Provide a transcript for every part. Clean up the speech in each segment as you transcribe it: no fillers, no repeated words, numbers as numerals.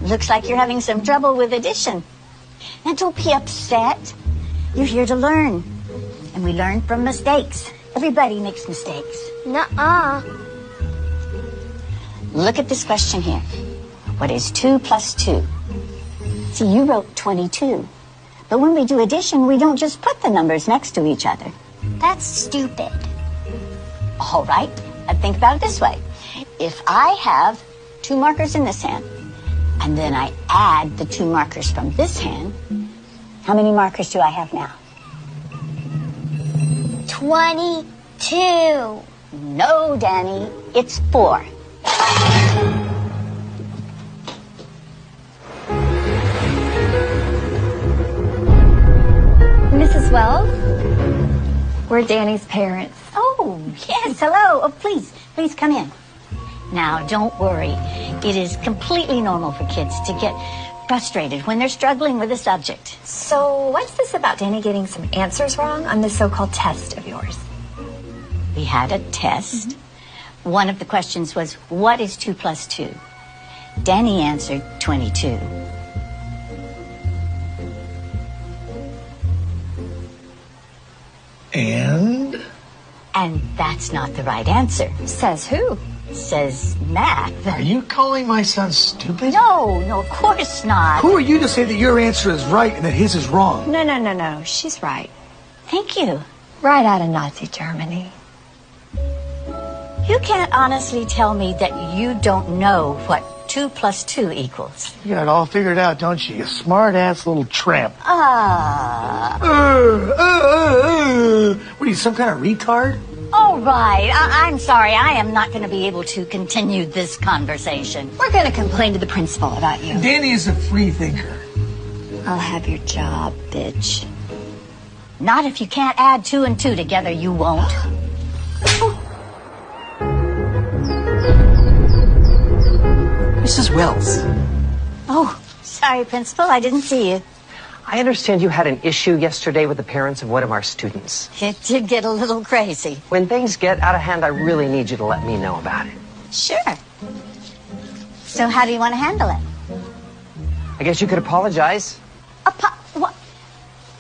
Looks like you're having some trouble with addition. Now, don't be upset. You're here to learn. And we learn from mistakes. Everybody makes mistakes. Nuh-uh. Look at this question here. What is 2 plus 2? See, you wrote 22. But when we do addition, we don't just put the numbers next to each other. That's stupid. All right. Think about it this way. If I have 2 markers in this hand, and then I add the 2 markers from this hand, how many markers do I have now? 22. No, Danny. It's 4. Mrs. Wells? We're Danny's parents. Oh, yes. Hello. Oh, please come in. Now, don't worry. It is completely normal for kids to get frustrated when they're struggling with a subject. So what's this about Danny getting some answers wrong on this so-called test of yours? We had a test. Mm-hmm. One of the questions was, what is 2 plus 2? Danny answered 22. And that's not the right answer. Says who? Says math. Are you calling my son stupid? No, of course not. Who are you to say that your answer is right and that his is wrong? No. She's right. Thank you. Right out of Nazi Germany. You can't honestly tell me that you don't know what 2 plus 2 equals. You got it all figured out, don't you? You smart-ass little tramp. What are you, some kind of retard? All right. I'm sorry. I am not going to be able to continue this conversation. We're going to complain to the principal about you. Danny is a free thinker. I'll have your job, bitch. Not if you can't add 2 and 2 together, you won't. Mrs. Wells. Oh, sorry, Principal. I didn't see you. I understand you had an issue yesterday with the parents of one of our students. It did get a little crazy. When things get out of hand, I really need you to let me know about it. Sure. So how do you want to handle it? I guess you could apologize. What?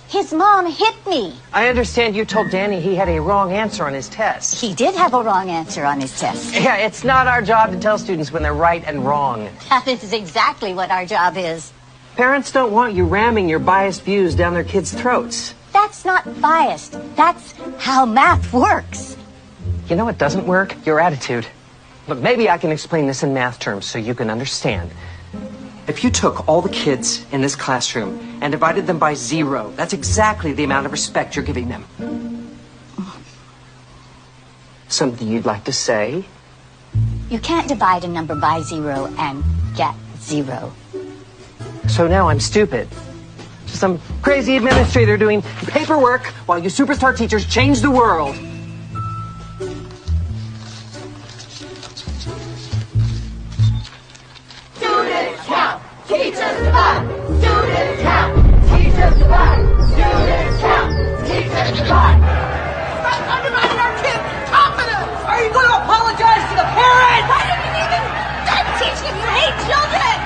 His mom hit me. I understand you told Danny he had a wrong answer on his test. He did have a wrong answer on his test. Yeah, it's not our job to tell students when they're right and wrong. That is exactly what our job is. Parents don't want you ramming your biased views down their kids' throats. That's not biased. That's how math works. You know what doesn't work? Your attitude. Look, maybe I can explain this in math terms so you can understand. If you took all the kids in this classroom and divided them by 0, that's exactly the amount of respect you're giving them. Something you'd like to say? You can't divide a number by 0 and get 0. So now I'm stupid. Just some crazy administrator doing paperwork while you superstar teachers change the world. Students count, teachers divide. Students count, teachers divide. Students count, teachers divide. Stop undermining our kids' confidence! Are you going to apologize to the parents? Why didn't you even start teaching if you hate children?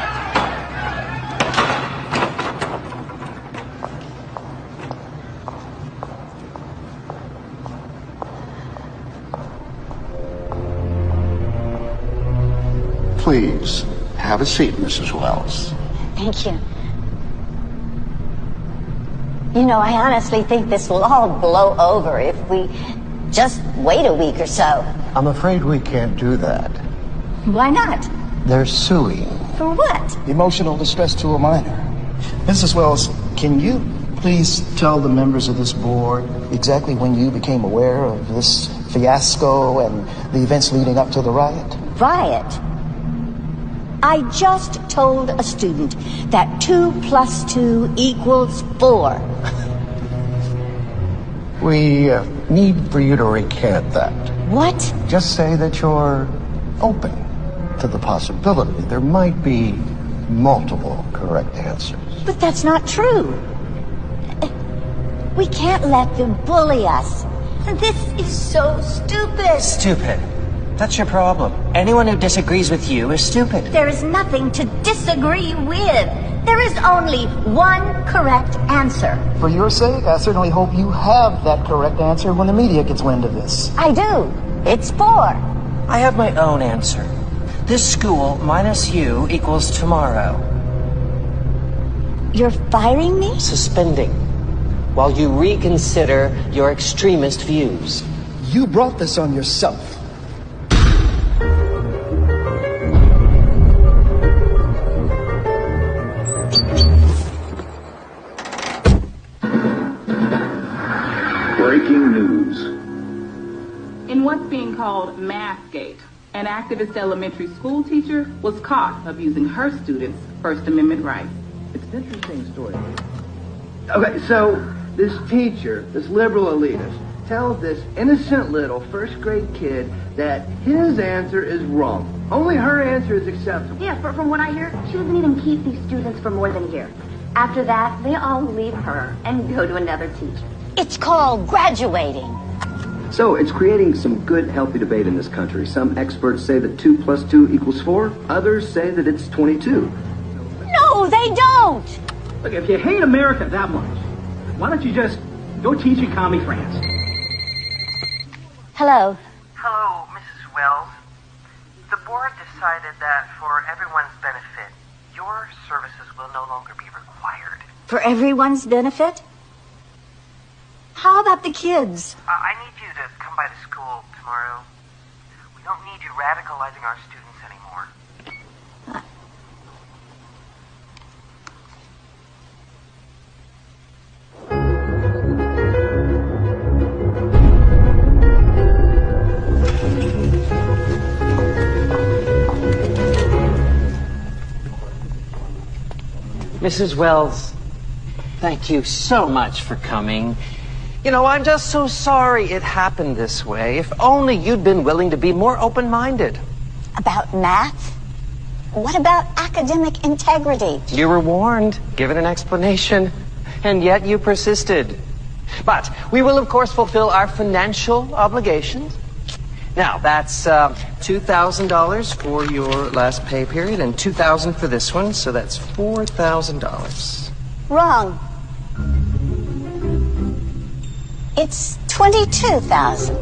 Please, have a seat, Mrs. Wells. Thank you. You know, I honestly think this will all blow over if we just wait a week or so. I'm afraid we can't do that. Why not? They're suing. For what? Emotional distress to a minor. Mrs. Wells, can you please tell the members of this board exactly when you became aware of this fiasco and the events leading up to the riot? Riot? I just told a student that 2 plus 2 equals 4. We need for you to recant that. What? Just say that you're open to the possibility there might be multiple correct answers. But that's not true. We can't let them bully us. And this is so stupid. Stupid. That's your problem. Anyone who disagrees with you is stupid. There is nothing to disagree with. There is only one correct answer. For your sake, I certainly hope you have that correct answer when the media gets wind of this. I do. It's 4. I have my own answer. This school minus you equals tomorrow. You're firing me? Suspending. While you reconsider your extremist views. You brought this on yourself. Breaking news. In what's being called Mathgate, an activist elementary school teacher was caught abusing her students' First Amendment rights. It's an interesting story. Okay, so this teacher, this liberal elitist, tells this innocent little first grade kid that his answer is wrong. Only her answer is acceptable. Yeah, from what I hear, she doesn't even keep these students for more than a year. After that, they all leave her and go to another teacher. It's called graduating. So it's creating some good, healthy debate in this country. Some experts say that 2 + 2 = 4. Others say that it's 22. No, they don't. Look, if you hate America that much, why don't you just go teach in Commie France? Hello. Hello, Mrs. Wells. The board decided that for everyone's benefit, your services will no longer be required. For everyone's benefit? How about the kids? I need you to come by the school tomorrow. We don't need you radicalizing our students anymore. Mrs. Wells, thank you so much for coming. You know, I'm just so sorry it happened this way. If only you'd been willing to be more open-minded. About math? What about academic integrity? You were warned, given an explanation, and yet you persisted. But we will, of course, fulfill our financial obligations. Now, that's $2,000 for your last pay period and $2,000 for this one, so that's $4,000. Wrong. It's 22,000.